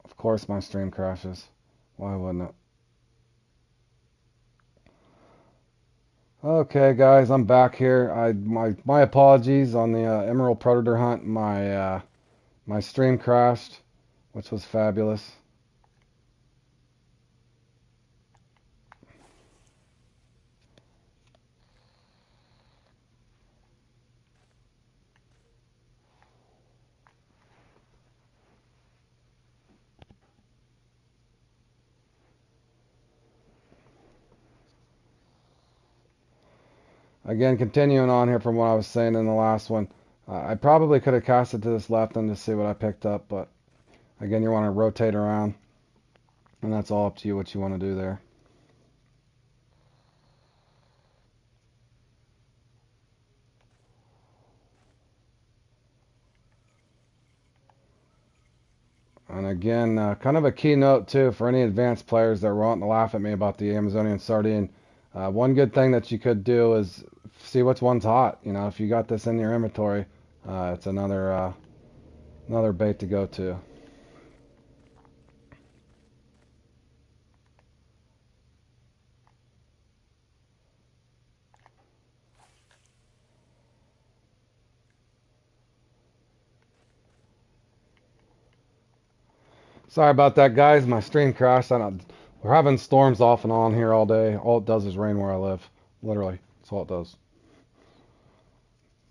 Of course my stream crashes. Why wouldn't it? Okay, guys, I'm back here. My apologies on the Emerald Predator hunt. My stream crashed, which was fabulous. Again, continuing on here from what I was saying in the last one, I probably could have casted to this left and to see what I picked up, but again, you want to rotate around, and that's all up to you what you want to do there. And again, kind of a key note too for any advanced players that were wanting to laugh at me about the Amazonian sardine. One good thing that you could do is see which one's hot. You know, if you got this in your inventory, it's another bait to go to. Sorry about that, guys. My stream crashed. We're having storms off and on here all day. All it does is rain where I live. Literally, that's all it does.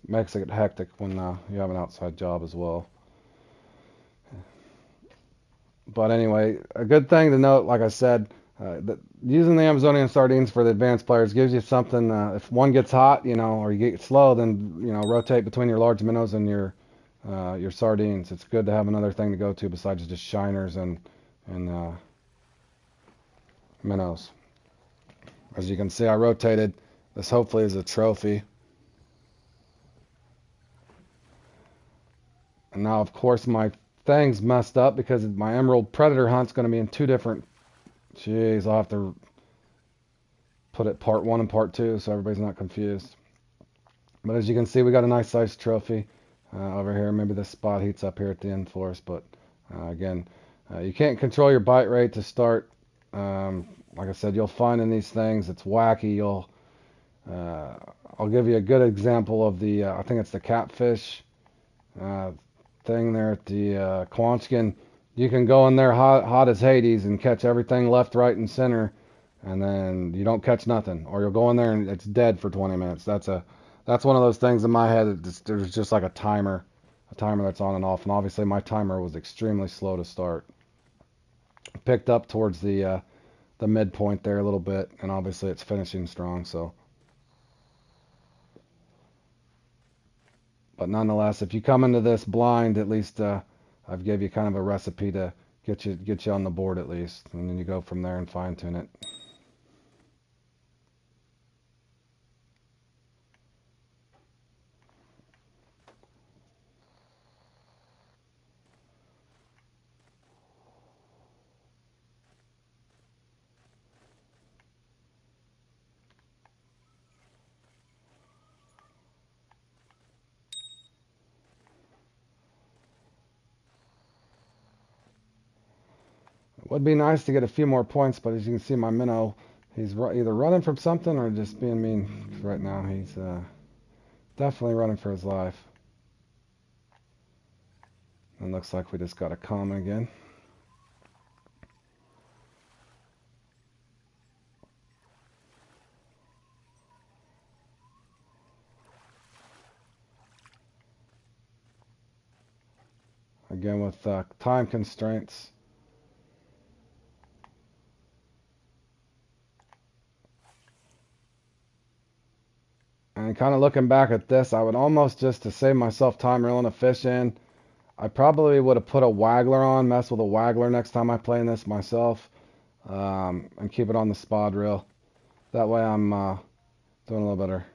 Makes it hectic when you have an outside job as well. But anyway, a good thing to note, like I said, that using the Amazonian sardines for the advanced players gives you something. If one gets hot, you know, or you get slow, then you know rotate between your large minnows and your sardines. It's good to have another thing to go to besides just shiners and minnows. As you can see, I rotated. This hopefully is a trophy. And now, of course, my thing's messed up because my Emerald Predator hunt's going to be in two different. Jeez, I'll have to put it part one and part two so everybody's not confused. But as you can see, we got a nice sized trophy over here. Maybe this spot heats up here at the end for us, but again, you can't control your bite rate to start. Like I said, you'll find in these things it's wacky. Uh, I'll give you a good example of the. I think it's the catfish uh, thing there at the Quanchkin. You can go in there hot as Hades and catch everything left, right, and center, and then you don't catch nothing, or you'll go in there and it's dead for 20 minutes. That's one of those things in my head. There's just like a timer that's on and off, and obviously my timer was extremely slow to start. Picked up towards the midpoint there a little bit, and obviously it's finishing strong. So, but nonetheless, if you come into this blind, at least I've gave you kind of a recipe to get you on the board at least, and then you go from there and fine tune it. It would be nice to get a few more points, but as you can see, my minnow, he's either running from something or just being mean right now. He's definitely running for his life. And looks like we just got a common again. Again with time constraints. And kind of looking back at this, I would almost just to save myself time reeling a fish in, I probably would have put a waggler on, mess with a waggler next time I play in this myself, and keep it on the spod reel. That way I'm doing a little better.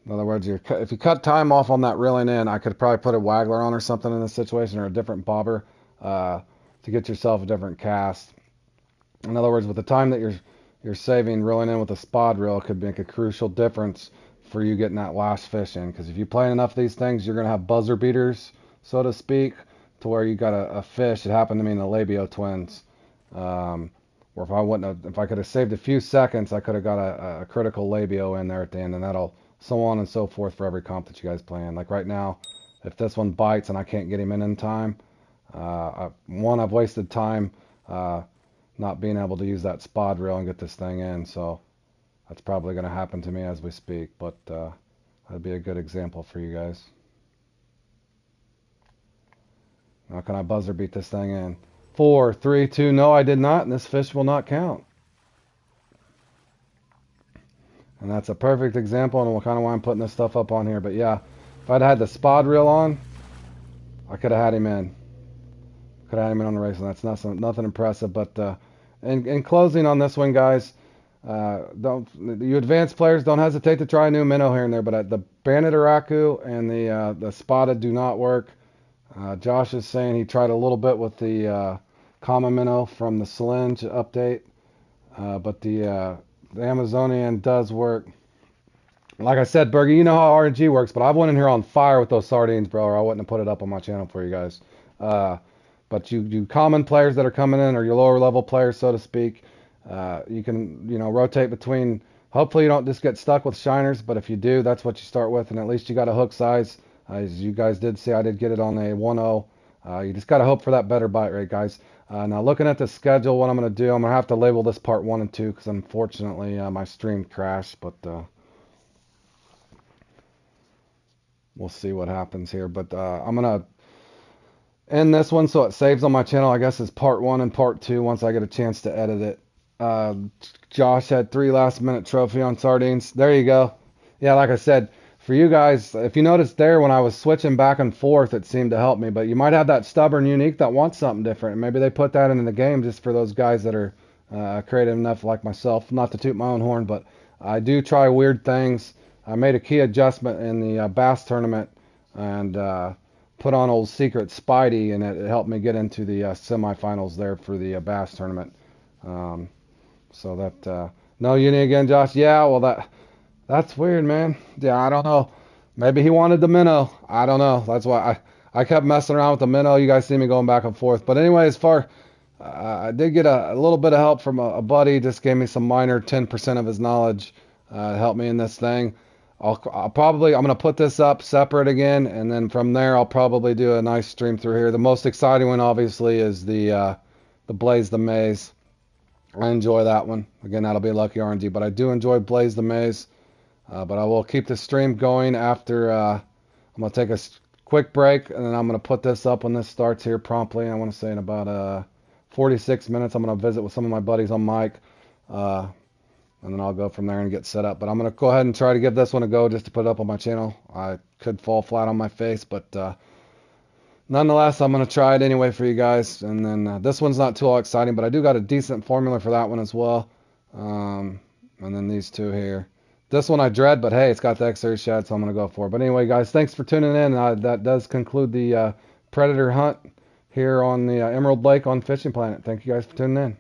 In other words, if you cut time off on that reeling in, I could probably put a waggler on or something in this situation, or a different bobber uh, to get yourself a different cast. In other words, with the time that you're saving reeling in with a spod reel, it could make a crucial difference for you getting that last fish in. Because if you play enough of these things, you're gonna have buzzer beaters, so to speak, to where you got a fish. It happened to me in the labio twins. Where if I could have saved a few seconds, I could have got a critical labio in there at the end, and that'll so on and so forth for every comp that you guys play in. Like right now, if this one bites and I can't get him in time, I've wasted time not being able to use that spod reel and get this thing in. So that's probably going to happen to me as we speak, but that'd be a good example for you guys. Now can I buzzer beat this thing in? 4, 3, 2, no I did not, and this fish will not count. And that's a perfect example, and kind of why I'm putting this stuff up on here. But yeah, if I'd had the spod reel on, I could have had him in. Could have had him in on the race, and that's nothing impressive. But in closing on this one, guys, you advanced players, don't hesitate to try a new minnow here and there. But the banded araku and the spotted do not work. Josh is saying he tried a little bit with the common minnow from the Syringe update, but the Amazonian does work. Like I said, Bergie, you know how RNG works, but I went in here on fire with those sardines, bro, or I wouldn't have put it up on my channel for you guys. But you common players that are coming in, or your lower level players, so to speak, you can, rotate between. Hopefully you don't just get stuck with shiners, but if you do, that's what you start with, and at least you got a hook size. As you guys did see, I did get it on a 1.0. You just got to hope for that better bite rate, guys. Now, looking at the schedule, what I'm going to do, I'm going to have to label this part 1 and 2 because unfortunately my stream crashed, but we'll see what happens here. But I'm going to end this one so it saves on my channel, I guess, as part 1 and part 2 once I get a chance to edit it. Josh had 3 last-minute trophy on sardines. There you go. Yeah, like I said, for you guys, if you noticed there when I was switching back and forth, it seemed to help me. But you might have that stubborn unique that wants something different. And maybe they put that into the game just for those guys that are creative enough like myself. Not to toot my own horn, but I do try weird things. I made a key adjustment in the bass tournament and put on old Secret Spidey, and it helped me get into the semifinals there for the bass tournament. So that no uni again, Josh. Yeah, well that's weird, man. Yeah, I don't know. Maybe he wanted the minnow. I don't know. That's why I kept messing around with the minnow. You guys see me going back and forth. But anyway, as far I did get a little bit of help from a buddy. Just gave me some minor 10% of his knowledge to help me in this thing. I'm going to put this up separate again, and then from there I'll probably do a nice stream through here. The most exciting one, obviously, is the Blaze the Maze. I enjoy that one. Again, that'll be Lucky RNG, but I do enjoy Blaze the Maze. But I will keep the stream going after I'm going to take a quick break, and then I'm going to put this up when this starts here promptly. I want to say in about 46 minutes I'm going to visit with some of my buddies on mic, and then I'll go from there and get set up. But I'm going to go ahead and try to give this one a go just to put it up on my channel. I could fall flat on my face, but nonetheless, I'm going to try it anyway for you guys. And then this one's not too all exciting, but I do got a decent formula for that one as well. And then these two here. This one I dread, but hey, it's got the X-Series shad, so I'm going to go for it. But anyway, guys, thanks for tuning in. That does conclude the Predator hunt here on the Emerald Lake on Fishing Planet. Thank you guys for tuning in.